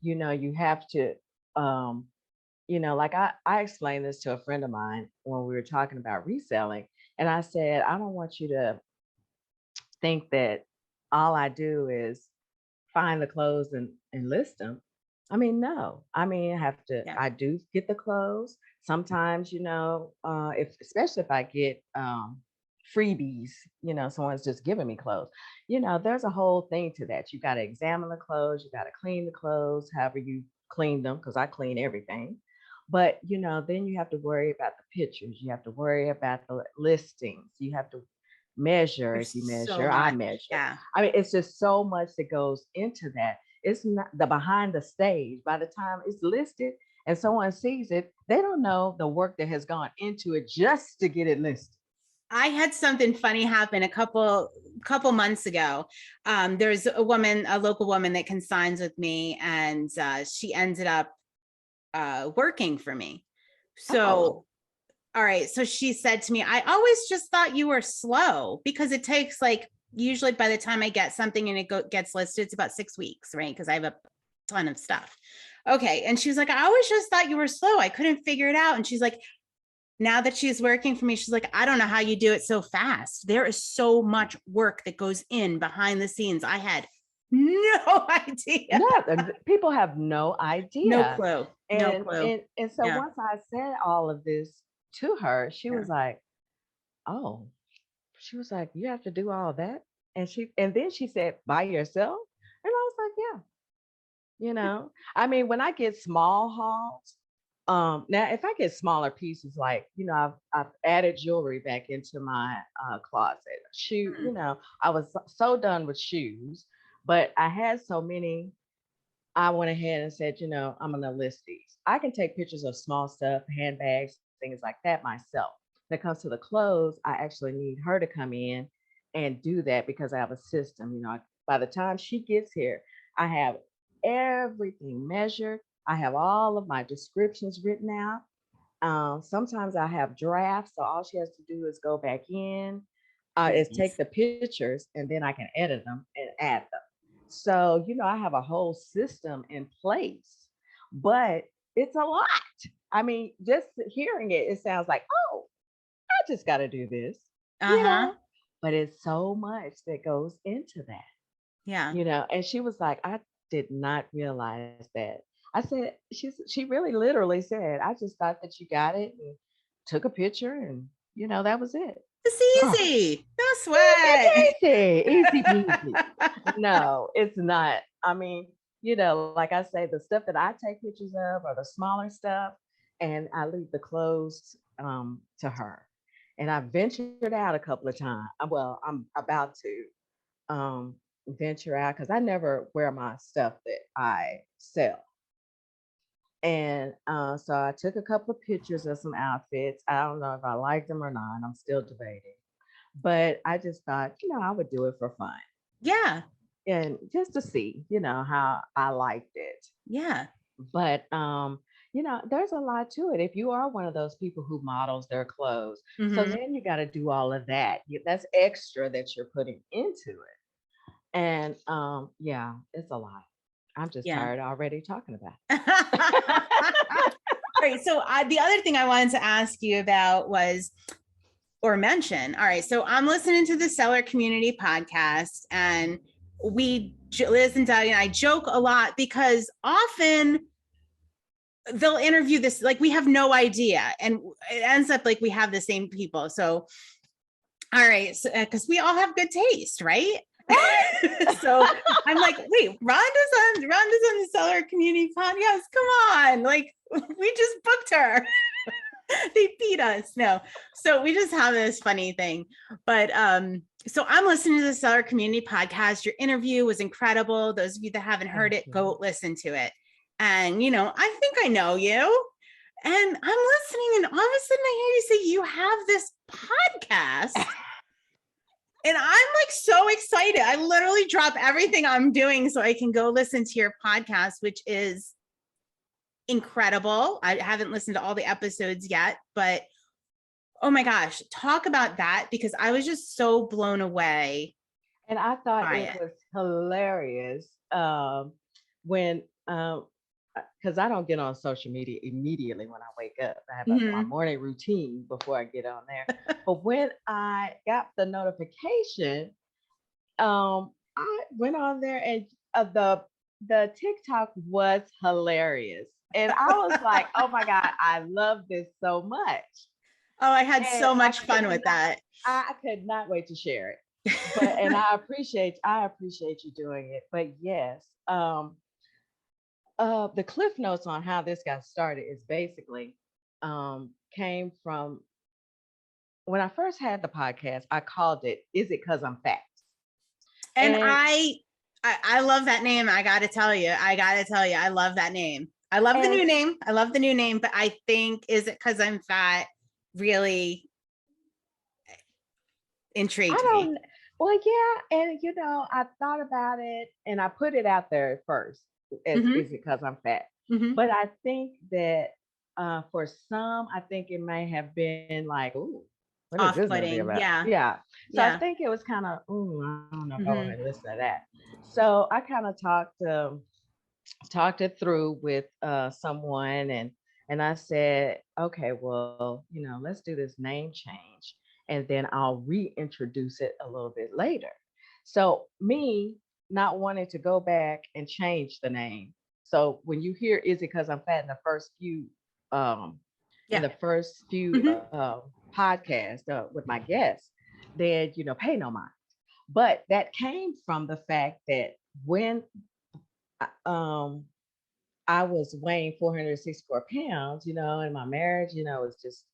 You have to, um like I explained this to a friend of mine when we were talking about reselling, and I said, I don't want you to think that all I do is find the clothes and list them. I mean, no. I mean, Yeah. I do get the clothes. Sometimes, if especially if I get freebies, someone's just giving me clothes. There's a whole thing to that. You got to examine the clothes, you got to clean the clothes, however you clean them, because I clean everything. But then you have to worry about the pictures, you have to worry about the listings, you have to measure. If There's you so measure, I much. measure. Yeah. I mean, it's just so much that goes into that. It's not the behind the stage. By the time it's listed and someone sees it, they don't know the work that has gone into it just to get it listed. I had something funny happen a couple months ago. There's a local woman that consigns with me, and she ended up working for me. Oh, So, all right. So she said to me, I always just thought you were slow because it takes like usually by the time I get something and gets listed, it's about 6 weeks, right? Because I have a ton of stuff. Okay. And she was like, I always just thought you were slow. I couldn't figure it out. And she's like, now that she's working for me, she's like, I don't know how you do it so fast. There is so much work that goes in behind the scenes. I had no idea. no, people have no No idea. clue. No And clue. and and so Yeah. once I said all of this to her, she Yeah. was like, "Oh," she was like, "You have to do all that?" And then she said, "By yourself?" And I was like, "Yeah." I mean, when I get small hauls, now if I get smaller pieces, like, I've added jewelry back into my closet. Mhm. I was so done with shoes, but I had so many. I went ahead and said, I'm gonna list these. I can take pictures of small stuff, handbags, things like that myself. When it comes to the clothes, I actually need her to come in and do that because I have a system. By the time she gets here, I have everything measured. I have all of my descriptions written out. Sometimes I have drafts, so all she has to do is go back in. is take Nice. the pictures and then I can edit them and add them. So, I have a whole system in place, but it's a lot. I mean, just hearing it, it sounds like, oh, I just got to do this, you Uh-huh. know, but it's so much that goes into that, Yeah. and she was like, I did not realize that. I said, she really literally said, I just thought that you got it and took a picture and, that was it. It's Girl, easy. No sweat. easy peasy, easy peasy. No, it's not. I mean, like I say, the stuff that I take pictures of are the smaller stuff, and I leave the clothes to her. And I ventured out a couple of times. Well, I'm about to venture out because I never wear my stuff that I sell. And so I took a couple of pictures of some outfits. I don't know if I liked them or not. I'm still debating. But I just thought, I would do it for fun Yeah. and just to see, how I liked it. Yeah. But there's a lot to it. If you are one of those people who models their clothes, so Mm-hmm. then you got to do all of that. That's extra that you're putting into it. And yeah, it's a lot. I'm just Yeah. tired already talking about All right. So the other thing I wanted to ask you about was, or mention, all right, so I'm listening to the Seller Community podcast, and Liz and Doug and I joke a lot because often they'll interview this, like we have no idea. And it ends up like we have the same people. So, all right, because we all have good taste, right? So I'm like, wait, Rhonda's on the Seller Community podcast. Come on, like we just booked her. They beat us. No, so we just have this funny thing. But so I'm listening to the Seller Community podcast. Your interview was incredible. Those of you that haven't heard it, go listen to it. And I think I know you. And I'm listening, and all of a sudden I hear you say you have this podcast. And I'm like so excited. I literally drop everything I'm doing so I can go listen to your podcast, which is incredible. I haven't listened to all the episodes yet, but oh my gosh, talk about that, because I was just so blown away And I thought by it it. was hilarious when, because I don't get on social media immediately when I wake up. I have my morning routine before I get on there. But when I got the notification, I went on there and the TikTok was hilarious. And I was like, oh my God, I love this so much. Oh, I had And so much fun with that. I could not wait to share it. And I appreciate you doing it. But yes, the cliff notes on how this got started is basically came from when I first had the podcast. I called it "Is It 'Cause I'm Fat?" And I love that name. I gotta tell you, I love that name. I love the new name. But I think "Is It 'Cause I'm Fat" really intrigued me. Well, yeah, and I thought about it and I put it out there at first as "Is It 'Cause I'm Fat?" But I think that for some, I think it may have been like, "Ooh, what is this going to be Off-putting. about?" Yeah. Yeah. So I Yeah. think it was kind of, "Ooh, I don't know if I want to listen to that." So I kind of talked it through with someone, and I said, okay, well, let's do this name change, and then I'll reintroduce it a little bit later. So me not wanting to go back and change the name. So when you hear "Is It 'Cause I'm Fat?" Um in the first few podcasts with my guests, then pay no mind. But that came from the fact that when um I was weighing 464 pounds, and my marriage, it's just,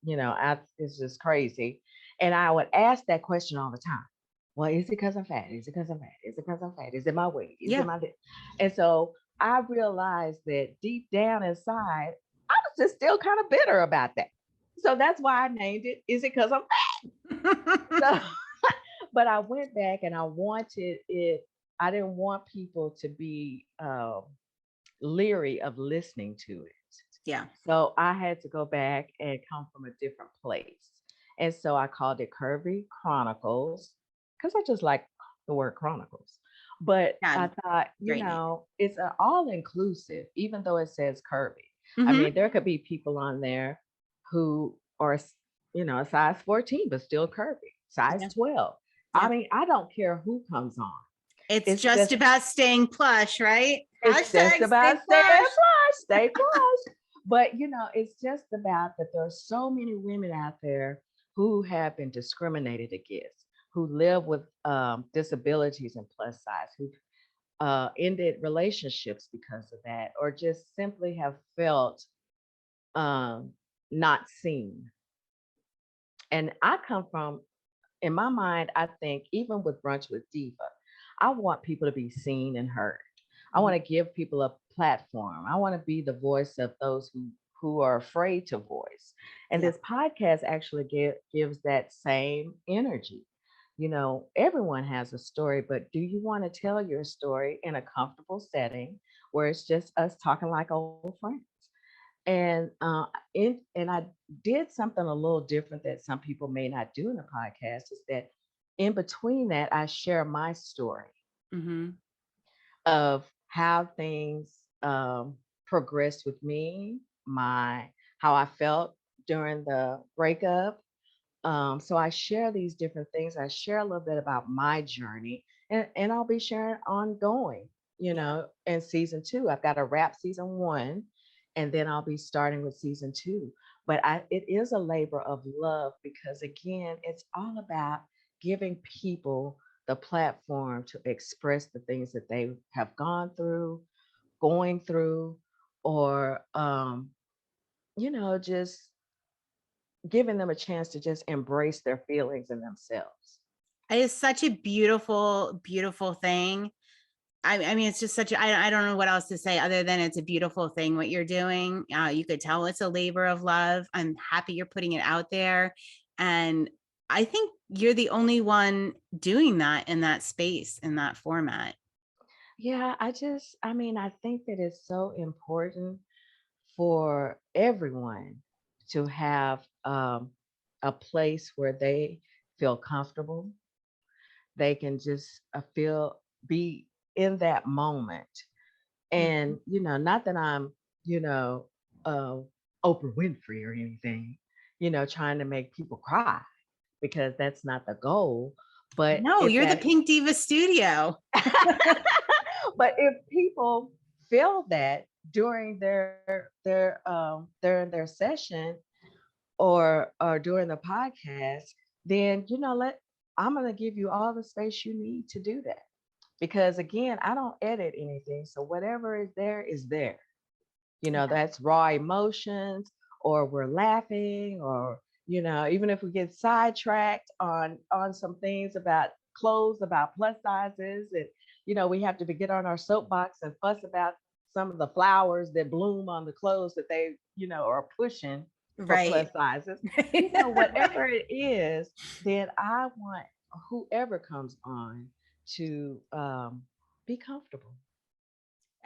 it's just crazy. And I would ask that question all the time. Well, is it because I'm fat? Is it because I'm fat? Is it because I'm fat? Is it my weight? Is it my this? And so I realized that deep down inside, I was just still kind of bitter about that. So that's why I named it "Is It Because I'm Fat?" So, but I went back and I wanted it. I didn't want people to be leery of listening to it. Yeah. So I had to go back and come from a different place. And so I called it Curvy Chronicles because I just like the word chronicles. But Yeah, I thought, great name. it's an all inclusive, even though it says curvy. I Mm-hmm. mean, there could be people on there who are, a size 14, but still curvy, size Yeah, 12. I yeah. mean, I don't care who comes on. It's It's just just, about staying plush, right? it's just Hashtag stay about staying plush. flush, stay flush. But it's just about that there are so many women out there who have been discriminated against, who live with disabilities and plus size, who ended relationships because of that, or just simply have felt um, not seen. And I come from, in my mind, I think even with Brunch with Diva, I want people to be seen and heard. I Mhm. want to give people a platform. I want to be the voice of those who are afraid to voice. And Yeah. this podcast actually gives that same energy. Everyone has a story, but do you want to tell your story in a comfortable setting where it's just us talking like old friends? And I did something a little different that some people may not do in a podcast is that in between that I share my story Mm-hmm. of how things progressed with me, my how I felt during the breakup. So I share these different things. I share a little bit about my journey, and I'll be sharing ongoing, Yeah. in season two. I've got to wrap season one, and then I'll be starting with season two. But it is a labor of love because, again, it's all about giving people the platform to express the things that they have gone through, going through, or, just giving them a chance to just embrace their feelings and themselves. It is such a beautiful, beautiful thing. I mean, it's just such a, I don't know what else to say other than it's a beautiful thing what you're doing. You could tell it's a labor of love. I'm happy you're putting it out there. And I think you're the only one doing that in that space, in that format. Yeah, I think that it's so important for everyone to have a place where they feel comfortable. They can just be in that moment. Mhm. And, not that I'm, you know, uh, Oprah Winfrey or anything, trying to make people cry because that's not the goal. But No, if you're the that's Pink Diva Studio. but if people feel that during their session or during the podcast, then I'm gonna give you all the space you need to do that. Because again, I don't edit anything. So whatever is there is there. Yeah. That's raw emotions, or we're laughing, or even if we get sidetracked on some things about clothes, about plus sizes, and we have to get on our soapbox and fuss about some of the flowers that bloom on the clothes that they are pushing for Right. plus sizes. Whatever it is, then I want whoever comes on to be comfortable.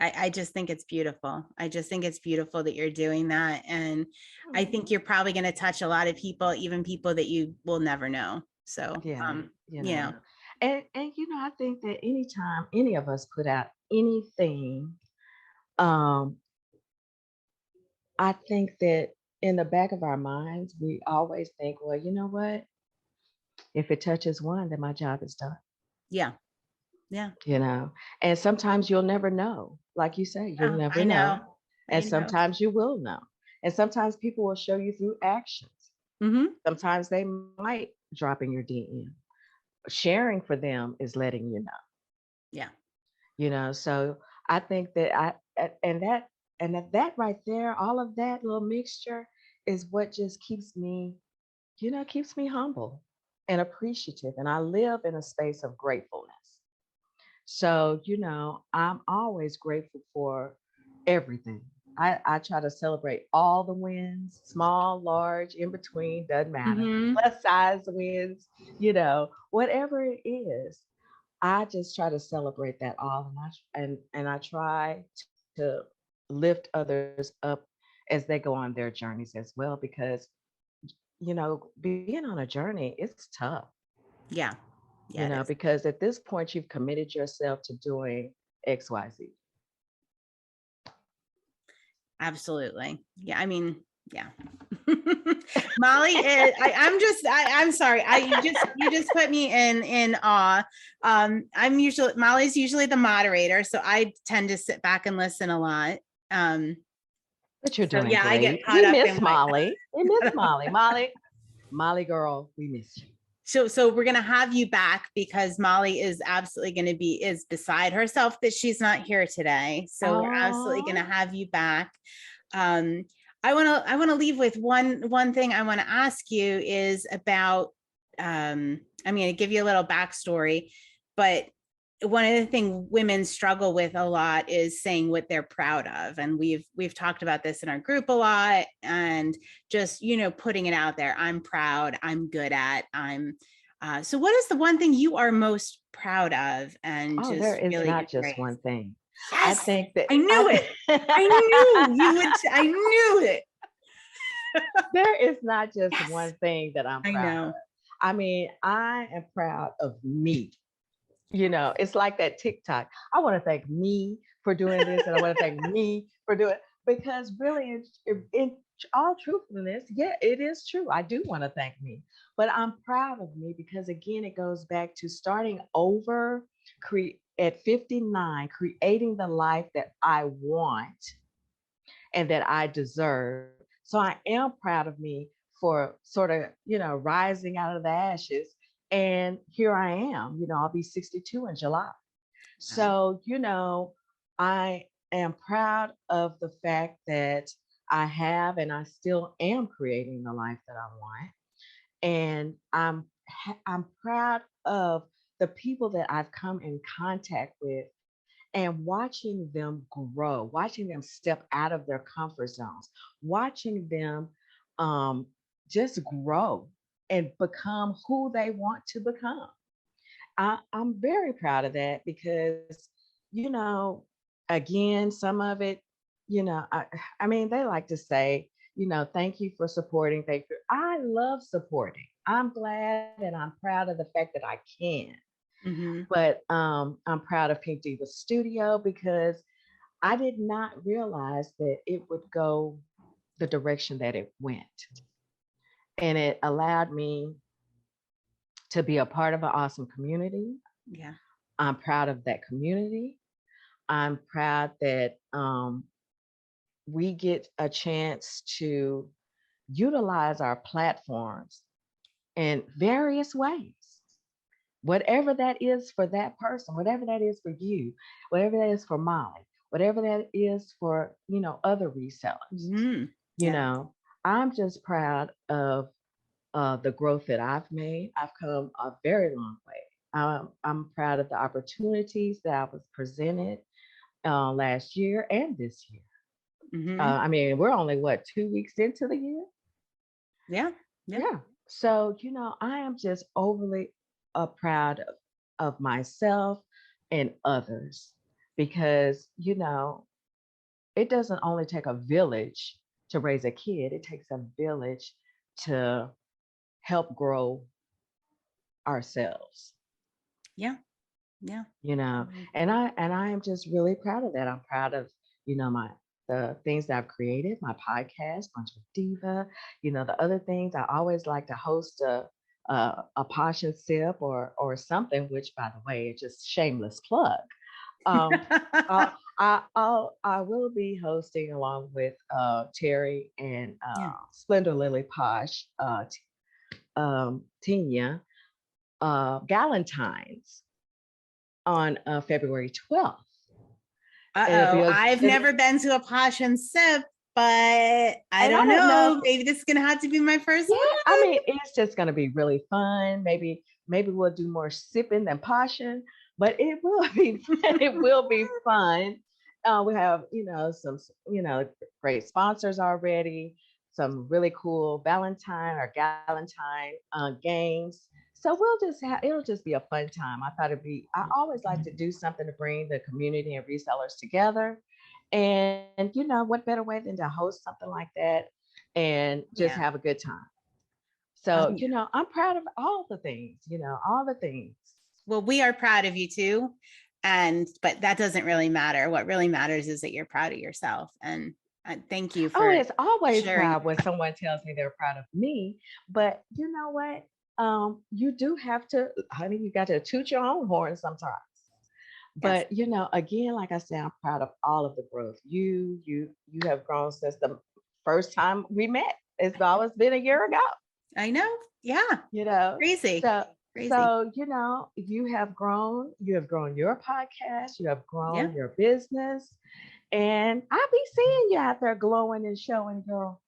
I just think it's beautiful. I just think it's beautiful that you're doing that. And I think Mhm. you're probably going to touch a lot of people, even people that you will never know. So, Yeah, you know, and I think that anytime any of us put out anything, um, I think that in the back of our minds, we always think, well, you know what? If it touches one, then my job is done. yeah, yeah, You know, and sometimes you'll never know. Like you say, you'll yeah, never I know. know, I and know. sometimes you will know, and sometimes people will show you through actions. Hmm. Sometimes they might drop in your DM. Sharing for them is letting you know. Yeah. So I think that and that right there, all of that little mixture is what just keeps me humble and appreciative, and I live in a space of gratefulness. So I'm always grateful for everything. I try to celebrate all the wins, small, large, in between, doesn't matter, Hmm. plus size wins, whatever it is. I just try to celebrate that all, and I try to lift others up as they go on their journeys as well, because being on a journey, it's tough, Yeah. Yeah, it is. because at this point you've committed yourself to doing XYZ. Absolutely. Yeah. I mean, yeah. Molly is, I'm sorry. You just put me in awe. Molly's usually the moderator, so I tend to sit back and listen a lot. But you're So doing yeah, I get great. caught We up miss in what, Molly. We miss Molly. Molly girl, we miss you. so we're gonna have you back because Molly is absolutely gonna is beside herself that she's not here today. So we're absolutely gonna have you back. Um, I want to leave with one thing I want to ask you is about, I'm going to give you a little backstory, but one of the things women struggle with a lot is saying what they're proud of. And we've talked about this in our group a lot, and just, putting it out there. I'm proud, I'm good at, so what is the one thing you are most proud of and Oh, there just is really not just embrace? one thing. I Yes, think that I knew it. I knew you would. I knew it. there is not just Yes, one thing that I'm I proud of. know. I mean, I am proud of me. It's like that TikTok. I want to thank me for doing this, and I want to thank me for doing because really, in all truthfulness, yeah, it is true. I do want to thank me, but I'm proud of me because again, it goes back to starting over, at 59, creating the life that I want and that I deserve. So I am proud of me for sort of, rising out of the ashes. And here I am, I'll be 62 in July. So, I am proud of the fact that I have and I still am creating the life that I want. And I'm proud of the people that I've come in contact with and watching them grow, watching them step out of their comfort zones, watching them um, just grow and become who they want to become. I'm very proud of that because, you know, again, some of it, I mean, they like to say, thank you for supporting. Thank you. I love supporting. I'm glad and I'm proud of the fact that I can. Mm-hmm. But I'm proud of Pink Diva Studio because I did not realize that it would go the direction that it went. And it allowed me to be a part of an awesome community. Yeah. I'm proud of that community. I'm proud that we get a chance to utilize our platforms in various ways. Whatever that is for that person, whatever that is for you, whatever that is for Molly, whatever that is for, other resellers, Mm-hmm. you Yeah. know, I'm just proud of the growth that I've made. I've come a very long way. I'm proud of the opportunities that I was presented last year and this year. Mm-hmm. I mean, we're only 2 weeks into the year? Yeah. Yeah. Yeah. So, I am just overly proud of myself and others because, it doesn't only take a village to raise a kid, it takes a village to help grow ourselves, Yeah. Yeah. and I am just really proud of that. I'm proud of, my the things that I've created, my podcast, Bunch of Diva, the other things. I always like to host a posh and sip or something, which by the way, it's just shameless plug. Um, I will be hosting along with Terry and Yeah. Splendor Lily Posh, Tina, Galentine's on February 12th. It'll be Uh-oh. a, I've it, never been to a posh and sip, but I and I don't don't know if, know. Maybe this is gonna have to be my first yeah, I one. mean, it's just going to be really fun. Maybe we'll do more sipping than poshing, but it will be it will be fun. We have, some, great sponsors already, some really cool Valentine or Galentine games. So it'll just be a fun time. I thought I always like to do something to bring the community and resellers together. And, what better way than to host something like that and just Yeah. have a good time. Oh, So, yeah. I'm proud of all the things, all the things. Well, we are proud of you too. But that doesn't really matter. What really matters is that you're proud of yourself. And thank you Oh, for it's always sharing. proud when someone tells me they're proud of me. But you know what? You do have to, honey, you got to toot your own horn sometimes. Yes, But again, like I said, I'm proud of all of the growth. You have grown since the first time we met. It's always been a year ago. I know. Yeah. you know Crazy. so Crazy. you have grown your podcast, you have Yeah. grown your business, and I'll be seeing you out there glowing and showing, girl.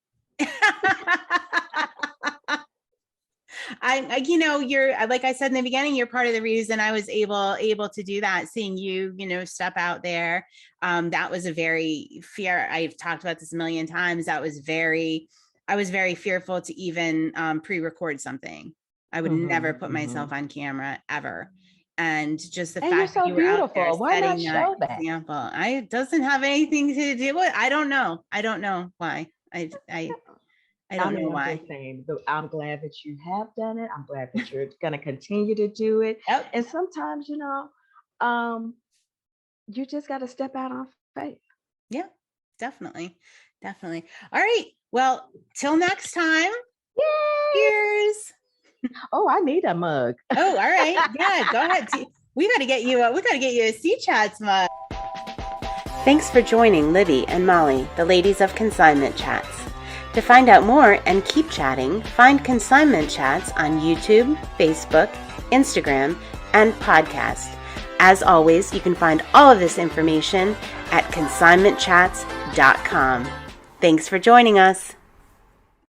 You're like I said in the beginning, you're part of the reason I was able to do that. Seeing you, step out there. That was a very fear. I've talked about this a million times. I was very fearful to even pre-record something. I would never Hmm. put Hmm. myself on camera ever. And just the And you're fact that so you were out there beautiful, why not setting that show that? example, it doesn't have anything to do with, I don't know. I don't know why. I I don't know mean, I'm why. just saying, I'm glad that you have done it. I'm glad that you're going to continue to do it. Yep. And sometimes, um, you just got to step out on faith. Yeah, definitely. Definitely. All right. Well, till next time. Yay! Cheers. Oh, I need a mug. Oh, all right. Yeah, go ahead. We got to get you a C Chats mug. Thanks for joining Libby and Molly, the ladies of Consignment Chats. To find out more and keep chatting, find Consignment Chats on YouTube, Facebook, Instagram, and podcast. As always, you can find all of this information at consignmentchats.com. Thanks for joining us.